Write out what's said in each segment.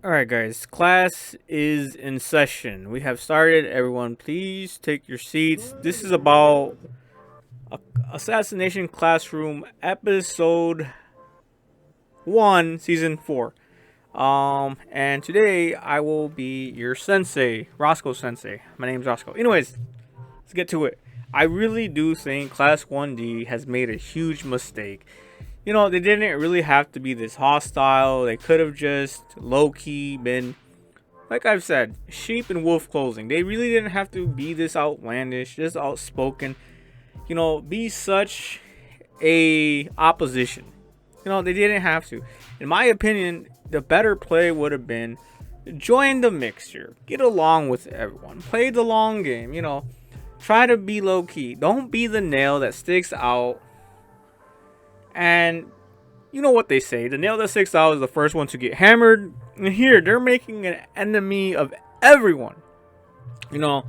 Alright, guys, class is in session. We have started. Everyone, please take your seats. This is about Assassination Classroom Episode 1, Season 4. And today I will be your sensei, Roscoe Sensei. My name's Roscoe. Anyways, let's get to it. I really do think Class 1D has made a huge mistake. You know, they didn't really have to be this hostile. They could have just low-key been, like I've said, sheep in wolf clothing. They really didn't have to be this outlandish, just outspoken. You know, be such a opposition. You know, they didn't have to. In my opinion, the better play would have been join the mixture. Get along with everyone. Play the long game, you know. Try to be low-key. Don't be the nail that sticks out. And you know what they say, the nail that sticks out is the first one to get hammered. And here, they're making an enemy of everyone. You know,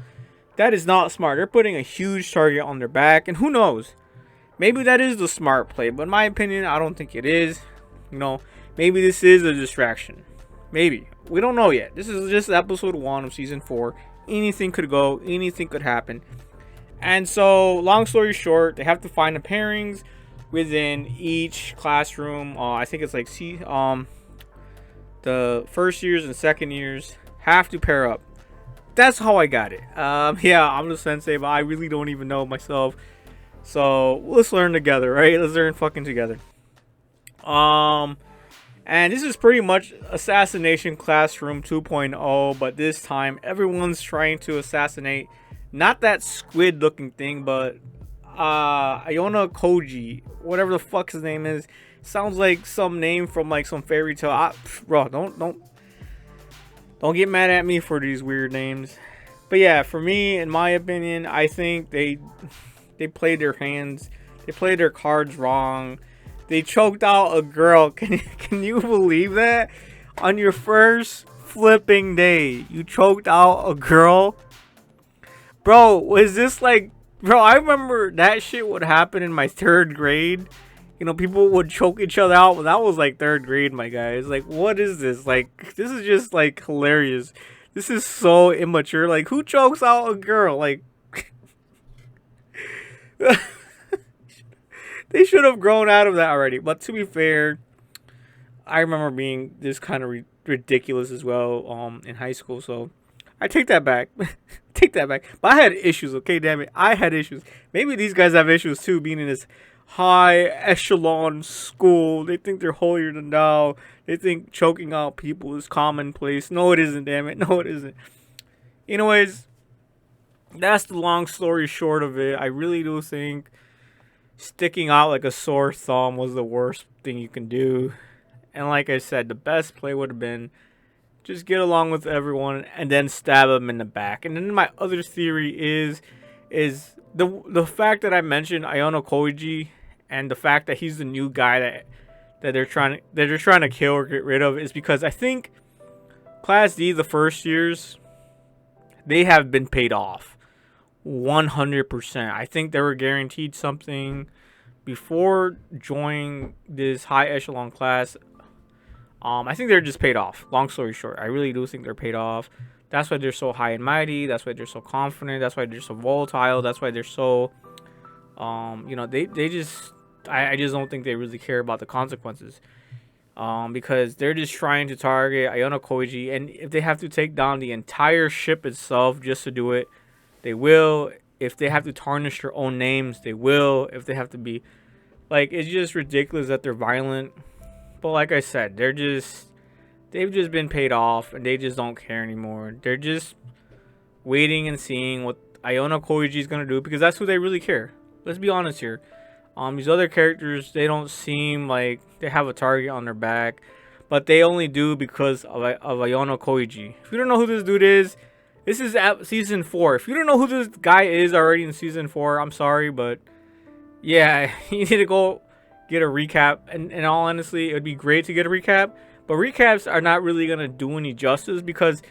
that is not smart. They're putting a huge target on their back. And who knows? Maybe that is the smart play. But in my opinion, I don't think it is. You know, maybe this is a distraction. Maybe. We don't know yet. This is just episode 1 of season 4. Anything could go. Anything could happen. And so, long story short, they have to find the pairings within each classroom. I think it's like the first years and second years have to pair up. That's how I got it. Yeah, I'm the sensei, but I really don't even know myself. So let's learn together, right? Let's learn fucking together. And this is pretty much Assassination Classroom 2.0, but this time everyone's trying to assassinate not that squid looking thing, but Youkoso, whatever the fuck his name is. Sounds like some name from like some fairy tale. Bro, don't get mad at me for these weird names. But yeah, for me, in my opinion, I think they played their hands. They played their cards wrong. They choked out a girl. Can you believe that? On your first flipping day, you choked out a girl? Bro, was this like... Bro, I remember that shit would happen in my 3rd grade. You know, people would choke each other out. But that was like 3rd grade, my guys. Like, what is this? Like, this is just like hilarious. This is so immature. Like, who chokes out a girl? Like, they should have grown out of that already. But to be fair, I remember being this kind of ridiculous as well in high school. So I take that back. Take that back. But I had issues, okay? Damn it. I had issues. Maybe these guys have issues too, being in this high echelon school. They think they're holier than thou. They think choking out people is commonplace. No, it isn't, damn it. No, it isn't. Anyways, that's the long story short of it. I really do think sticking out like a sore thumb was the worst thing you can do. And like I said, the best play would have been just get along with everyone and then stab them in the back. And then my other theory is the fact that I mentioned Youkoso and the fact that he's the new guy that they're trying to kill or get rid of is because I think Class D, the first years, they have been paid off 100%. I think they were guaranteed something before joining this high echelon class. I think they're just paid off. Long story short, I really do think they're paid off. That's why they're so high and mighty. That's why they're so confident. That's why they're so volatile. That's why they're so, you know, they just, I just don't think they really care about the consequences. Because they're just trying to target Youkoso, and if they have to take down the entire ship itself just to do it, they will. If they have to tarnish their own names, they will. If they have to be, like, it's just ridiculous that they're violent. But like I said, they've just been paid off and they just don't care anymore. They're just waiting and seeing what Youkoso is going to do because that's who they really care. Let's be honest here. These other characters, they don't seem like they have a target on their back, but they only do because of Youkoso. If you don't know who this dude is, this is at season 4. If you don't know who this guy is already in season 4, I'm sorry, but yeah, you need to go get a recap. And in all honesty, it would be great to get a recap, but recaps are not really going to do any justice because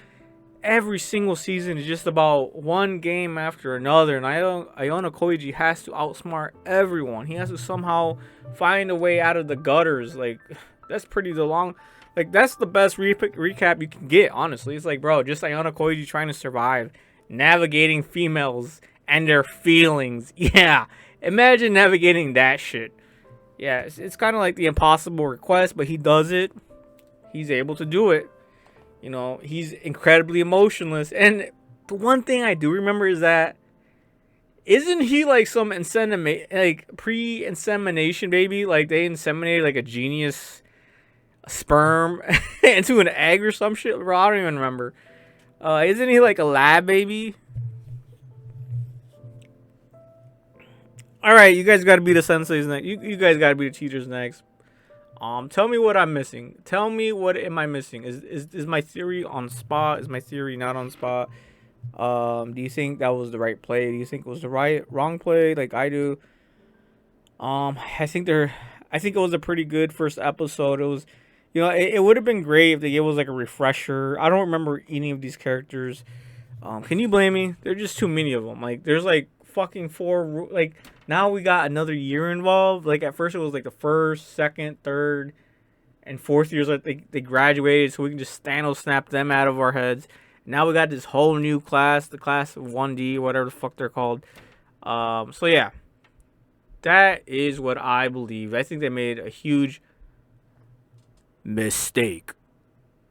every single season is just about one game after another, and Youkoso has to outsmart everyone. He has to somehow find a way out of the gutters. Like, that's pretty the Like, that's the best recap you can get, honestly. It's like, bro, just Ayano Koji trying to survive, navigating females and their feelings. Yeah, imagine navigating that shit. Yeah, it's kind of like the impossible request, but he does it. He's able to do it. You know, he's incredibly emotionless. And the one thing I do remember is that, isn't he like some pre-insemination baby? Like, they inseminated like a genius sperm into an egg or some shit, bro. I don't even remember. Isn't he like a lab baby? All right, you guys got to be the senseis next. You guys got to be the teachers next. Tell me what I'm missing. Tell me what am I missing? Is my theory on spot? Is my theory not on spot? Do you think that was the right play? Do you think it was the wrong play? Like I do. I think it was a pretty good first episode. It was, it would have been great if they gave us like a refresher. I don't remember any of these characters. Can you blame me? There's just too many of them. Like, there's like fucking four. Like, now we got another year involved. Like, at first it was like the first, second, third, and fourth years. Like, they graduated, so we can just snap them out of our heads. Now we got this whole new class, the class of 1D, whatever the fuck they're called. So yeah, that is what I believe. I think they made a huge mistake.